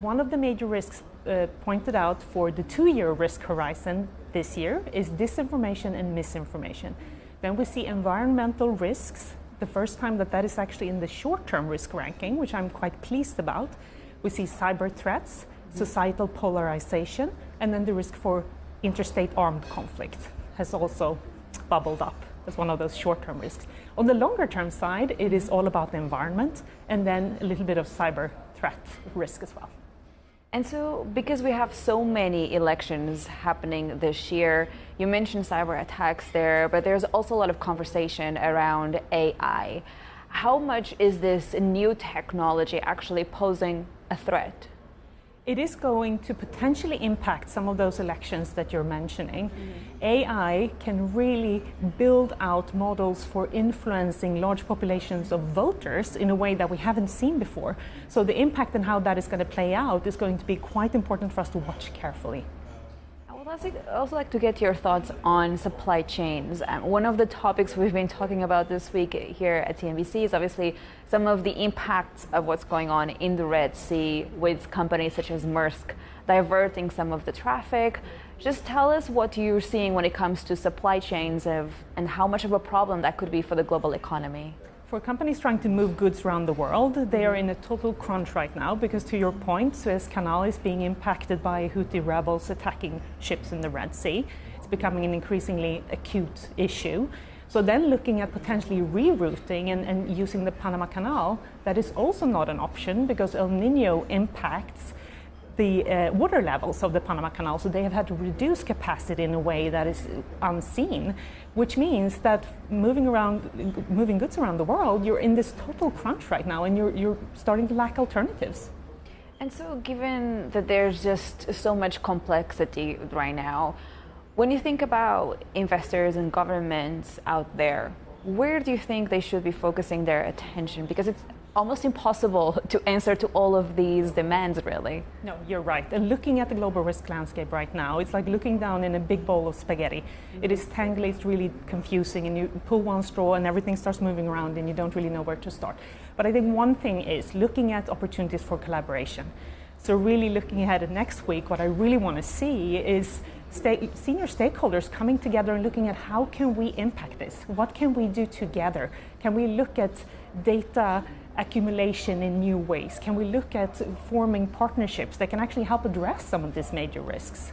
One of the major risks pointed out for the 2-year risk horizon this year is disinformation and misinformation. Then we see environmental risks, the first time that is actually in the short-term risk ranking, which I'm quite pleased about. We see cyber threats, societal polarization, and then the risk for interstate armed conflict has also bubbled up as one of those short-term risks. On the longer-term side, it is all about the environment and then a little bit of cyber threat risk as well. And so, because we have so many elections happening this year, you mentioned cyber attacks there, but there's also a lot of conversation around AI. How much is this new technology actually posing a threat? It is going to potentially impact some of those elections that you're mentioning. AI can really build out models for influencing large populations of voters in a way that we haven't seen before. So the impact and how that is going to play out is going to be quite important for us to watch carefully. I would also like to get your thoughts on supply chains. One of the topics we've been talking about this week here at TNBC is obviously some of the impacts of what's going on in the Red Sea with companies such as Maersk diverting some of the traffic. Just tell us what you're seeing when it comes to supply chains and how much of a problem that could be for the global economy. For companies trying to move goods around the world, they are in a total crunch right now because, to your point, Suez Canal is being impacted by Houthi rebels attacking ships in the Red Sea. It's becoming an increasingly acute issue. So then looking at potentially rerouting and using the Panama Canal, that is also not an option because El Niño impacts the water levels of the Panama Canal, so they have had to reduce capacity in a way that is unseen, which means that moving goods around the world, you're in this total crunch right now, and you're starting to lack alternatives. And so, given that there's just so much complexity right now, when you think about investors and governments out there, where do you think they should be focusing their attention? Because it's almost impossible to answer to all of these demands, really. No, you're right. And looking at the global risk landscape right now, it's like looking down in a big bowl of spaghetti. It is tangled, it's really confusing, and you pull one straw and everything starts moving around and you don't really know where to start. But I think one thing is looking at opportunities for collaboration. So really looking ahead at next week, what I really want to see is senior stakeholders coming together and looking at how can we impact this? What can we do together? Can we look at data accumulation in new ways? Can we look at forming partnerships that can actually help address some of these major risks?